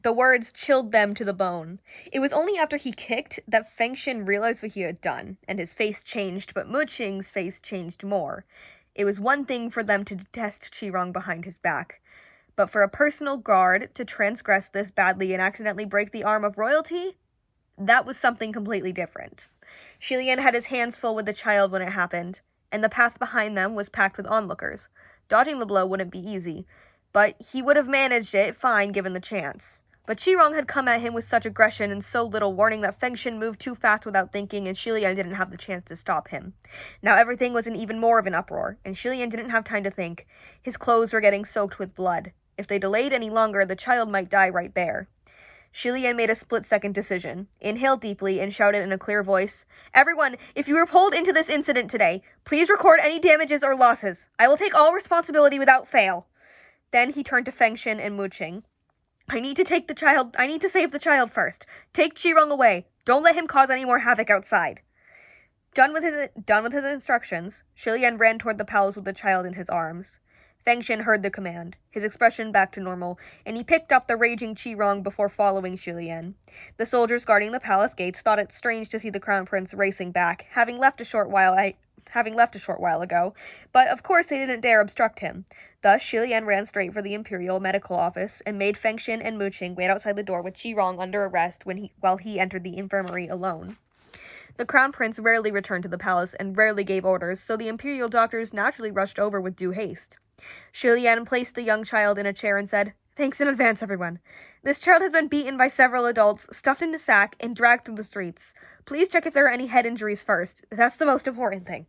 The words chilled them to the bone. It was only after he kicked that Fengshen realized what he had done, and his face changed, but Muqing's face changed more. It was one thing for them to detest Qirong behind his back, but for a personal guard to transgress this badly and accidentally break the arm of royalty? That was something completely different. Shilian had his hands full with the child when it happened, and the path behind them was packed with onlookers. Dodging the blow wouldn't be easy, but he would have managed it fine given the chance. But Qirong had come at him with such aggression and so little warning that Fengshen moved too fast without thinking, and Shilian didn't have the chance to stop him. Now everything was in even more of an uproar, and Shilian didn't have time to think. His clothes were getting soaked with blood. If they delayed any longer, the child might die right there. Shilian made a split-second decision, inhaled deeply, and shouted in a clear voice, "Everyone, if you were pulled into this incident today, please record any damages or losses. I will take all responsibility without fail." Then he turned to Fengshen and Muqing. I need to save the child first. Take Qirong away. Don't let him cause any more havoc outside." Done with his instructions, Shilian ran toward the palace with the child in his arms. Fengshen heard the command, his expression back to normal, and he picked up the raging Qirong before following Shilian. The soldiers guarding the palace gates thought it strange to see the crown prince racing back, having left a short while ago, but of course they didn't dare obstruct him. Thus, Shilian ran straight for the imperial medical office and made Fengshen and Muqing wait outside the door with Qirong under arrest while he entered the infirmary alone. The crown prince rarely returned to the palace and rarely gave orders, so the imperial doctors naturally rushed over with due haste. Shilian placed the young child in a chair and said, "Thanks in advance, everyone. This child has been beaten by several adults, stuffed in a sack, and dragged through the streets. Please check if there are any head injuries first. That's the most important thing."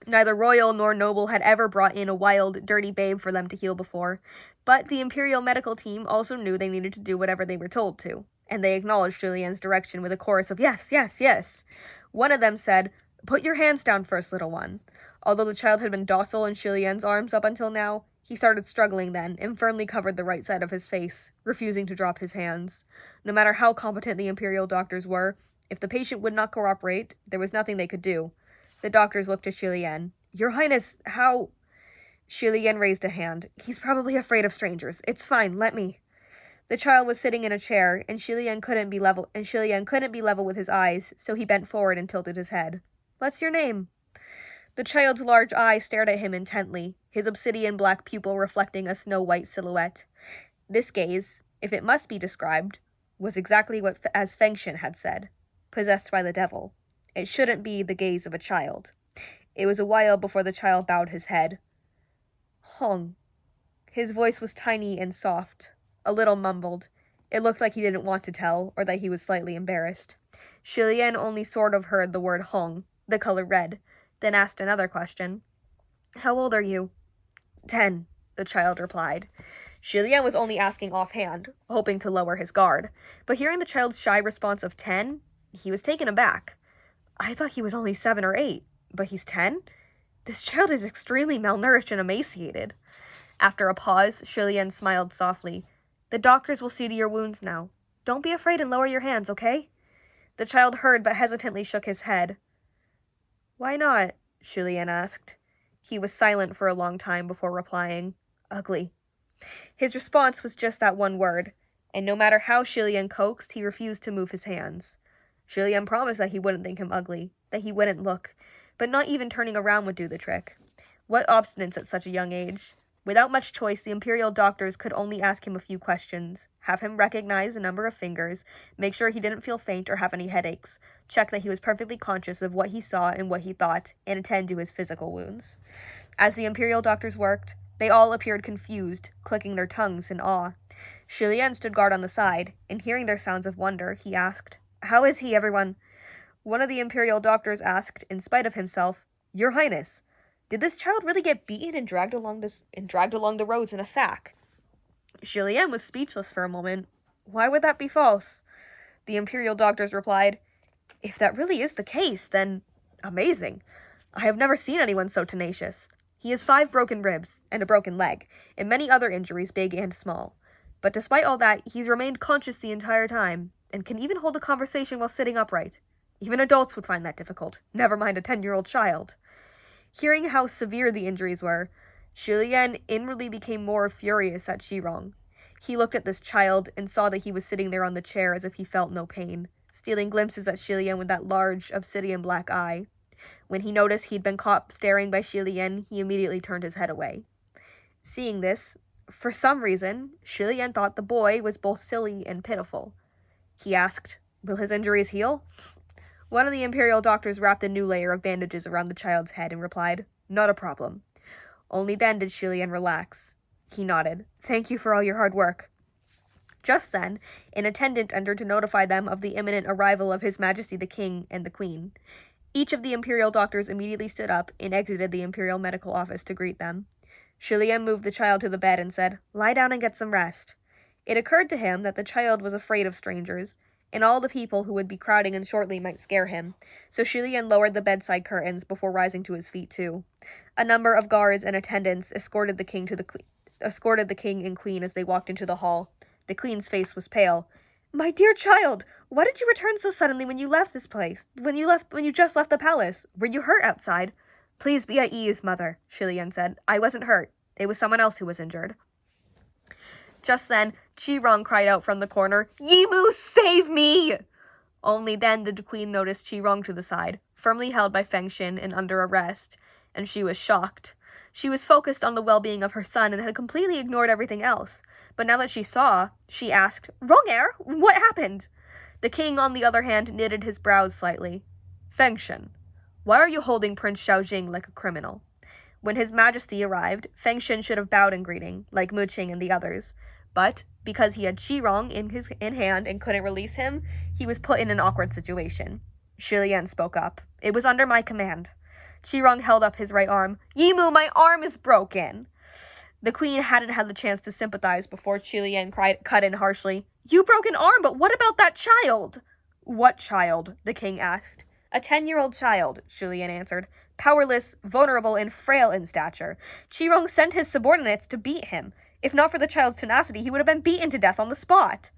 Neither royal nor noble had ever brought in a wild, dirty babe for them to heal before, but the imperial medical team also knew they needed to do whatever they were told to, and they acknowledged Julian's direction with a chorus of yes, yes, yes. One of them said, "Put your hands down first, little one." Although the child had been docile in Shilian's arms up until now, he started struggling then and firmly covered the right side of his face, refusing to drop his hands. No matter how competent the imperial doctors were, if the patient would not cooperate, there was nothing they could do. The doctors looked to Shilian. "Your Highness, how—" Shilian raised a hand. "He's probably afraid of strangers. It's fine, let me." The child was sitting in a chair, and Shilian couldn't be level with his eyes, so he bent forward and tilted his head. "What's your name?" The child's large eye stared at him intently, his obsidian black pupil reflecting a snow-white silhouette. This gaze, if it must be described, was exactly as Fengshen had said, possessed by the devil. It shouldn't be the gaze of a child. It was a while before the child bowed his head. "Hong." His voice was tiny and soft, a little mumbled. It looked like he didn't want to tell, or that he was slightly embarrassed. Shilian only sort of heard the word Hong, the color red, then asked another question. "How old are you?" 10, the child replied. Shilian was only asking offhand, hoping to lower his guard, but hearing the child's shy response of 10, he was taken aback. "I thought he was only 7 or 8, but he's 10? This child is extremely malnourished and emaciated." After a pause, Shilian smiled softly. "The doctors will see to your wounds now. Don't be afraid and lower your hands, okay?" The child heard but hesitantly shook his head. "Why not?" Shilian asked. He was silent for a long time before replying, "Ugly." His response was just that one word, and no matter how Shilian coaxed, he refused to move his hands. Shilian promised that he wouldn't think him ugly, that he wouldn't look, but not even turning around would do the trick. What obstinance at such a young age. Without much choice, the imperial doctors could only ask him a few questions, have him recognize a number of fingers, make sure he didn't feel faint or have any headaches, check that he was perfectly conscious of what he saw and what he thought, and attend to his physical wounds. As the imperial doctors worked, they all appeared confused, clicking their tongues in awe. Shilian stood guard on the side, and hearing their sounds of wonder, he asked, "How is he, everyone?" One of the imperial doctors asked, in spite of himself, "Your Highness, did this child really get beaten and dragged along the roads in a sack?" Shilian was speechless for a moment. Why would that be false? The imperial doctors replied, "If that really is the case, then amazing. I have never seen anyone so tenacious. He has 5 broken ribs and a broken leg, and many other injuries, big and small. But despite all that, he's remained conscious the entire time, and can even hold a conversation while sitting upright. Even adults would find that difficult, never mind a 10-year-old child." Hearing how severe the injuries were, Shilian inwardly became more furious at Qirong. He looked at this child and saw that he was sitting there on the chair as if he felt no pain, stealing glimpses at Shilian with that large, obsidian black eye. When he noticed he'd been caught staring by Shilian, he immediately turned his head away. Seeing this, for some reason, Shilian thought the boy was both silly and pitiful. He asked, "Will his injuries heal?" One of the Imperial doctors wrapped a new layer of bandages around the child's head and replied, "Not a problem." Only then did Shilian relax. He nodded. "Thank you for all your hard work." Just then, an attendant entered to notify them of the imminent arrival of His Majesty the King and the Queen. Each of the Imperial doctors immediately stood up and exited the Imperial Medical Office to greet them. Shilian moved the child to the bed and said, "Lie down and get some rest." It occurred to him that the child was afraid of strangers, and all the people who would be crowding in shortly might scare him, so Shilian lowered the bedside curtains before rising to his feet too. A number of guards and attendants escorted the king and queen as they walked into the hall. The queen's face was pale. "My dear child, why did you return so suddenly when you left this place? When you just left the palace? Were you hurt outside?" "Please be at ease, mother," Shilian said. "I wasn't hurt. It was someone else who was injured." Just then, Chi-Rong cried out from the corner, "Yimu, save me!" Only then did the queen notice Chi-Rong to the side, firmly held by Fengshin and under arrest, and she was shocked. She was focused on the well-being of her son and had completely ignored everything else. But now that she saw, she asked, "Wrong-heir, what happened?" The king, on the other hand, knitted his brows slightly. "Fengshin, why are you holding Prince Xiaojing like a criminal?" When His Majesty arrived, Fengshin should have bowed in greeting, like Muqing and the others. But, because he had Chi-Rong in hand and couldn't release him, he was put in an awkward situation. Shilian spoke up. "It was under my command." Chi-Rong held up his right arm. "Yimu, my arm is broken!" The queen hadn't had the chance to sympathize before Shilian cut in harshly. "You broke an arm, but what about that child?" "What child?" the king asked. "A 10-year-old child," Shilian answered. "Powerless, vulnerable, and frail in stature. Chi-Rong sent his subordinates to beat him. If not for the child's tenacity, he would have been beaten to death on the spot."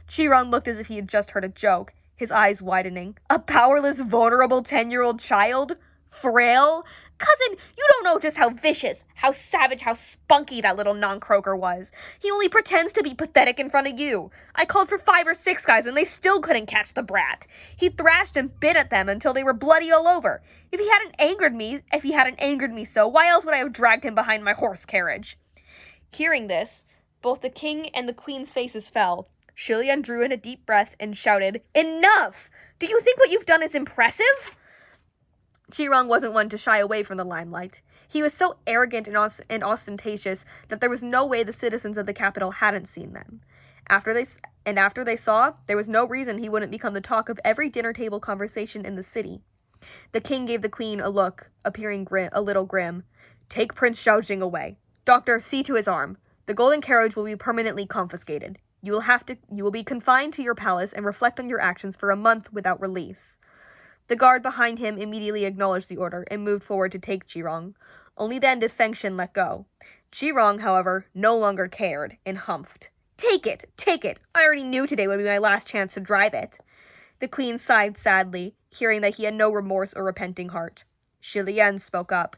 Chi-Rong looked as if he had just heard a joke, his eyes widening. "A powerless, vulnerable 10-year-old child? Frail? Cousin, you don't know just how vicious, how savage, how spunky that little non-croaker was. He only pretends to be pathetic in front of you. I called for 5 or 6 guys and they still couldn't catch the brat. He thrashed and bit at them until they were bloody all over. If he hadn't angered me so, why else would I have dragged him behind my horse carriage?" Hearing this, both the king and the queen's faces fell. Shilian drew in a deep breath and shouted, "Enough! Do you think what you've done is impressive?" Chi-Rong wasn't one to shy away from the limelight. He was so arrogant and ostentatious that there was no way the citizens of the capital hadn't seen them. After they saw, there was no reason he wouldn't become the talk of every dinner table conversation in the city. The king gave the queen a look, appearing a little grim. "Take Prince Xiaojing away. Doctor, see to his arm. The golden carriage will be permanently confiscated. You will be confined to your palace and reflect on your actions for a month without release." The guard behind him immediately acknowledged the order and moved forward to take Chi-Rong. Only then did Fengshin let go. Chi-Rong, however, no longer cared and humphed. Take it! I already knew today would be my last chance to drive it." The queen sighed sadly, hearing that he had no remorse or repenting heart. Shilian spoke up.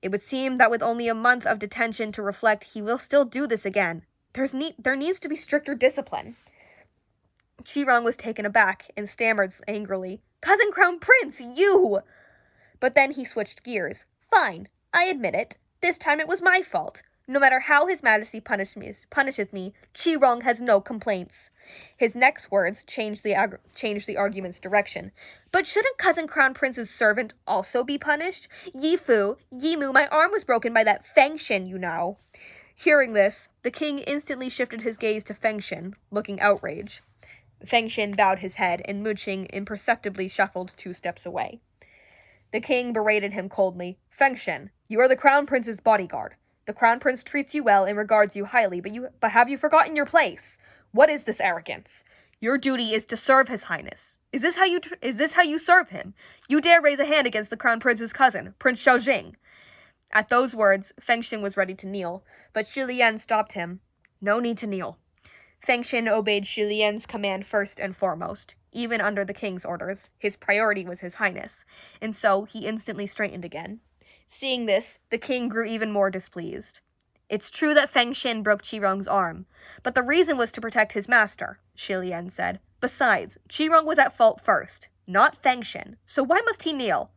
"It would seem that with only a month of detention to reflect, he will still do this again. There needs to be stricter discipline." Chi-Rong was taken aback and stammered angrily, "Cousin Crown Prince, you!" But then he switched gears. "Fine, I admit it. This time it was my fault. No matter how His Majesty punishes me, Chi-Rong has no complaints." His next words changed the argument's direction. "But shouldn't Cousin Crown Prince's servant also be punished? Yimu, my arm was broken by that Fengshin, you know." Hearing this, the king instantly shifted his gaze to Fengshin, looking outraged. Fengshin bowed his head, and Muqing imperceptibly shuffled 2 steps away. The king berated him coldly. "Fengshin, you are the Crown Prince's bodyguard. The Crown Prince treats you well and regards you highly, but have you forgotten your place? What is this arrogance? Your duty is to serve His Highness. Is this how you serve him? You dare raise a hand against the Crown Prince's cousin, Prince Xiaojing?" At those words, Fengshin was ready to kneel, but Shilian stopped him. "No need to kneel." Fengshin obeyed Shilian's command first and foremost. Even under the king's orders, his priority was His Highness, and so he instantly straightened again. Seeing this, the king grew even more displeased. It's true that Feng Xin broke Qirong's arm, but the reason was to protect his master, Shi Lian said. Besides, Qirong was at fault first, not Feng Xin, so why must he kneel?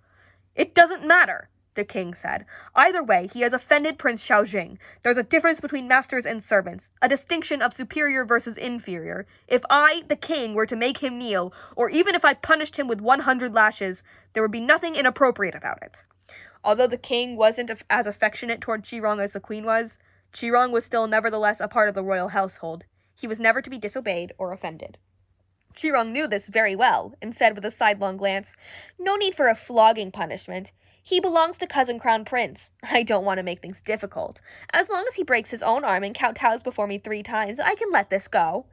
It doesn't matter, the king said. Either way, he has offended Prince Xiaojing. There's a difference between masters and servants, a distinction of superior versus inferior. If I, the king, were to make him kneel, or even if I punished him with 100 lashes, there would be nothing inappropriate about it. Although the king wasn't as affectionate toward Qirong as the queen was, Qirong was still nevertheless a part of the royal household. He was never to be disobeyed or offended. Qirong knew this very well, and said with a sidelong glance, "No need for a flogging punishment. He belongs to cousin crown prince. I don't want to make things difficult. As long as he breaks his own arm and kowtows before me 3 times, I can let this go."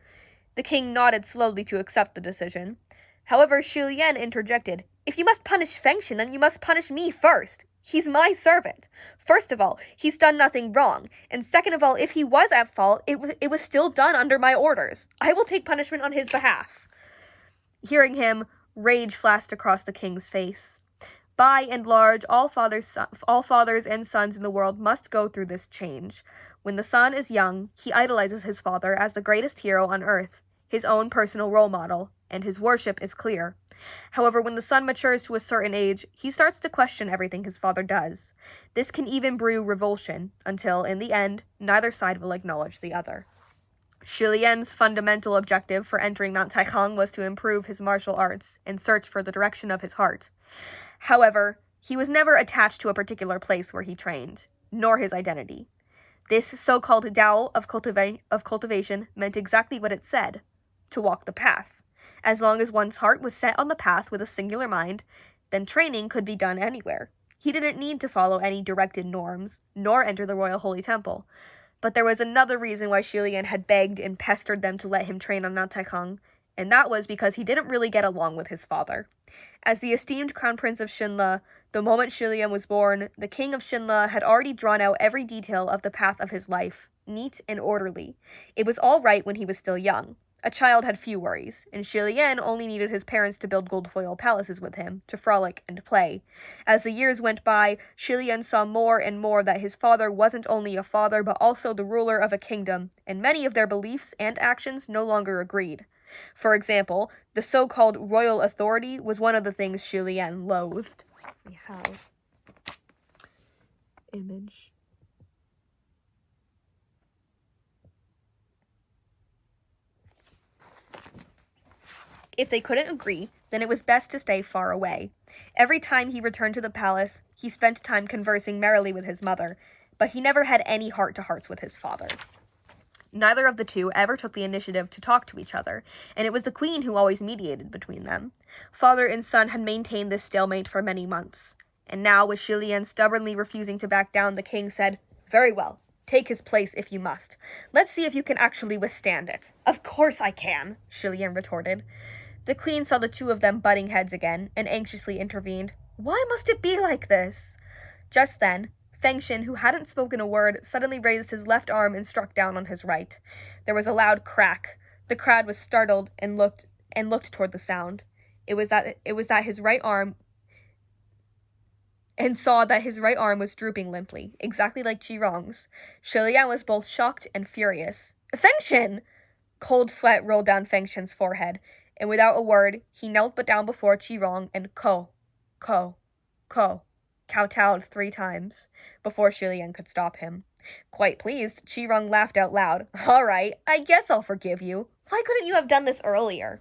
The king nodded slowly to accept the decision. However, Shi Lian interjected, "If you must punish Feng Xin, then you must punish me first. He's my servant. First of all, he's done nothing wrong, and second of all, if he was at fault, it was still done under my orders. I will take punishment on his behalf." Hearing him, rage flashed across the king's face. By and large, all fathers and sons in the world must go through this change. When the son is young, he idolizes his father as the greatest hero on earth, his own personal role model, and his worship is clear. However, when the son matures to a certain age, he starts to question everything his father does. This can even brew revulsion, until, in the end, neither side will acknowledge the other. Shi Lian's fundamental objective for entering Mount Taikang was to improve his martial arts and search for the direction of his heart. However, he was never attached to a particular place where he trained, nor his identity. This so-called Tao of cultivation meant exactly what it said, to walk the path. As long as one's heart was set on the path with a singular mind, then training could be done anywhere. He didn't need to follow any directed norms, nor enter the royal holy temple. But there was another reason why Shi Lian had begged and pestered them to let him train on Mount Taikang, and that was because he didn't really get along with his father. As the esteemed crown prince of Xinle, the moment Shi Lian was born, the king of Xinle had already drawn out every detail of the path of his life, neat and orderly. It was all right when he was still young. A child had few worries, and Shi Lian only needed his parents to build gold foil palaces with him, to frolic and play. As the years went by, Shi Lian saw more and more that his father wasn't only a father but also the ruler of a kingdom, and many of their beliefs and actions no longer agreed. For example, the so-called royal authority was one of the things Shi Lian loathed. We have image. If they couldn't agree, then it was best to stay far away. Every time he returned to the palace, he spent time conversing merrily with his mother, but he never had any heart-to-hearts with his father. Neither of the two ever took the initiative to talk to each other, and it was the queen who always mediated between them. Father and son had maintained this stalemate for many months, and now, with Shi Lian stubbornly refusing to back down, the king said, "Very well. Take his place if you must. Let's see if you can actually withstand it." "Of course I can," Shi Lian retorted. The queen saw the two of them butting heads again, and anxiously intervened. "Why must it be like this?" Just then, Feng Xin, who hadn't spoken a word, suddenly raised his left arm and struck down on his right. There was a loud crack. The crowd was startled and looked toward the sound. It was that his right arm and saw that his right arm was drooping limply, exactly like Qirong's. Shi Lian was both shocked and furious. "Feng Xin!" Cold sweat rolled down Feng Xin's forehead, and without a word, he knelt but down before Qirong and kowtowed 3 times, before Shi Lian could stop him. Quite pleased, Qirong laughed out loud. "All right, I guess I'll forgive you. Why couldn't you have done this earlier?"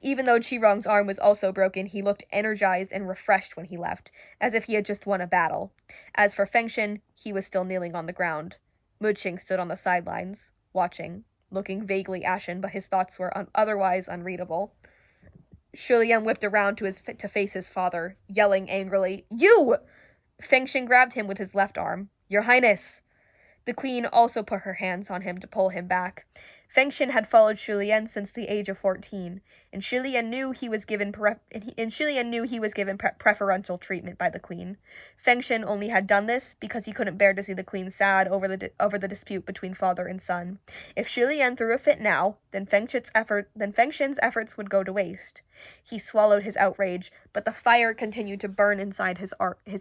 Even though Qirong's arm was also broken, he looked energized and refreshed when he left, as if he had just won a battle. As for Feng Xin, he was still kneeling on the ground. Muqing stood on the sidelines, watching, looking vaguely ashen, but his thoughts were otherwise unreadable. Shi Lian whipped around to face his father, yelling angrily, "You!" Feng Xin grabbed him with his left arm. "Your Highness!" The queen also put her hands on him to pull him back. Feng Xin had followed Shi Lian since the age of 14, and Shi Lian knew he was given preferential treatment by the queen. Feng Xin only had done this because he couldn't bear to see the queen sad over the dispute between father and son. If Shi Lian threw a fit now, then Feng Xin's efforts would go to waste. He swallowed his outrage, but the fire continued to burn inside his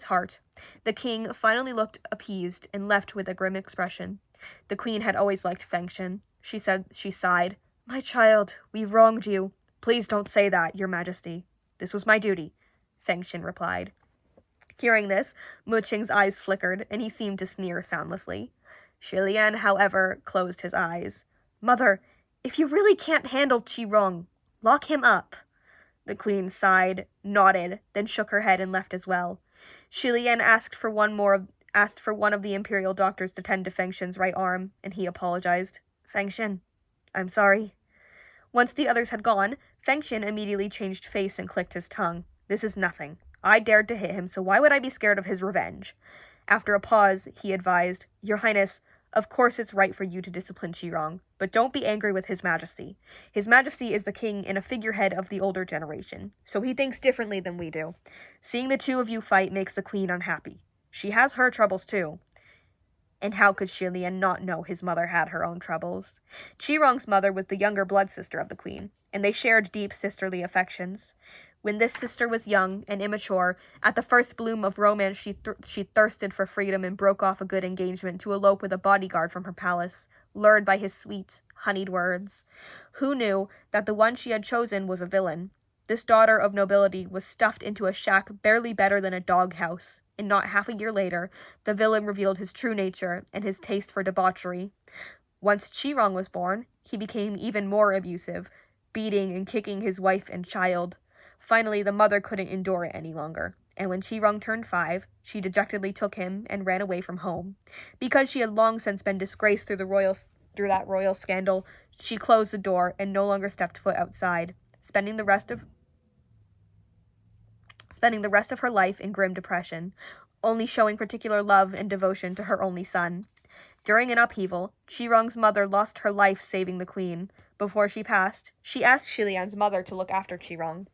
heart. The king finally looked appeased and left with a grim expression. The queen had always liked Fengxian. She sighed. My child, we wronged you. Please don't say that, your majesty. This was my duty, Fengxian replied. Hearing this, Muqing's eyes flickered, and he seemed to sneer soundlessly. Shilian, however, closed his eyes. Mother, if you really can't handle Qirong, lock him up. The queen sighed, nodded, then shook her head and left as well. Shilian asked for one of the imperial doctors to tend to Fengxian's right arm, and he apologized. Fengxian, I'm sorry. Once the others had gone, Fengxian immediately changed face and clicked his tongue. This is nothing. I dared to hit him, so why would I be scared of his revenge? After a pause, he advised, Your Highness, of course it's right for you to discipline Qirong, but don't be angry with His Majesty. His Majesty is the king and a figurehead of the older generation, so he thinks differently than we do. Seeing the two of you fight makes the queen unhappy. She has her troubles too. And how could Shilian not know his mother had her own troubles? Qirong's mother was the younger blood sister of the queen, and they shared deep sisterly affections. When this sister was young and immature, at the first bloom of romance she thirsted for freedom and broke off a good engagement to elope with a bodyguard from her palace, lured by his sweet, honeyed words. Who knew that the one she had chosen was a villain? This daughter of nobility was stuffed into a shack barely better than a doghouse, and not half a year later, the villain revealed his true nature and his taste for debauchery. Once Qirong was born, he became even more abusive, beating and kicking his wife and child. Finally, the mother couldn't endure it any longer, and when Qirong turned 5, she dejectedly took him and ran away from home. Because she had long since been disgraced through that royal scandal, she closed the door and no longer stepped foot outside, spending the rest of her life in grim depression, only showing particular love and devotion to her only son. During an upheaval, Qirong's mother lost her life saving the queen. Before she passed, she asked Shilian's mother to look after Qirong.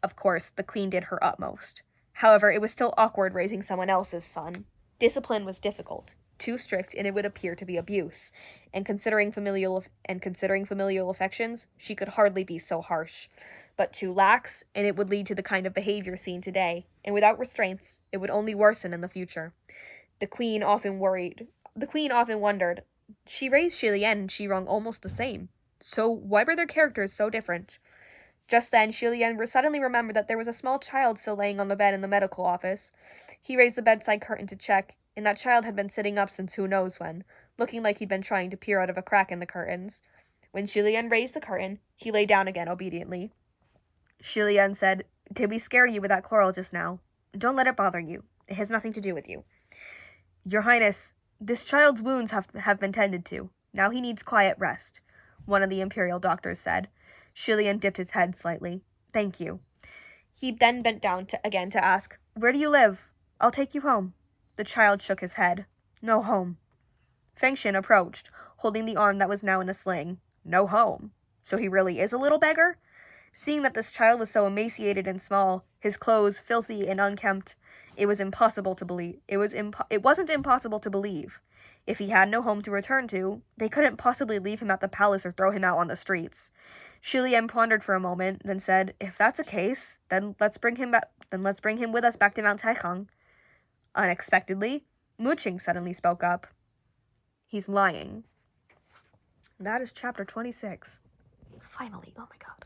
Of course, the queen did her utmost. However, it was still awkward raising someone else's son. Discipline was difficult, too strict, and it would appear to be abuse. And considering familial affections, she could hardly be so harsh. But too lax, and it would lead to the kind of behavior seen today, and without restraints, it would only worsen in the future. The queen often wondered, she raised Shilian and Qirong almost the same. So why were their characters so different? Just then, Shilian suddenly remembered that there was a small child still laying on the bed in the medical office. He raised the bedside curtain to check, and that child had been sitting up since who knows when, looking like he'd been trying to peer out of a crack in the curtains. When Shilian raised the curtain, he lay down again obediently. Shilian said, Did we scare you with that quarrel just now? Don't let it bother you. It has nothing to do with you. Your Highness, this child's wounds have been tended to. Now he needs quiet rest, one of the imperial doctors said. Shilian dipped his head slightly. Thank you. He then bent down again to ask, Where do you live? I'll take you home. The child shook his head. No home. Fengxian approached, holding the arm that was now in a sling. No home. So he really is a little beggar? Seeing that this child was so emaciated and small, his clothes filthy and unkempt, it was impossible to believe. It wasn't impossible to believe. If he had no home to return to, they couldn't possibly leave him at the palace or throw him out on the streets. Shilian pondered for a moment, then said, If that's the case, then let's bring him with us back to Mount Taihang. Unexpectedly, Muqing suddenly spoke up. He's lying. That is chapter 26. Finally, oh my god.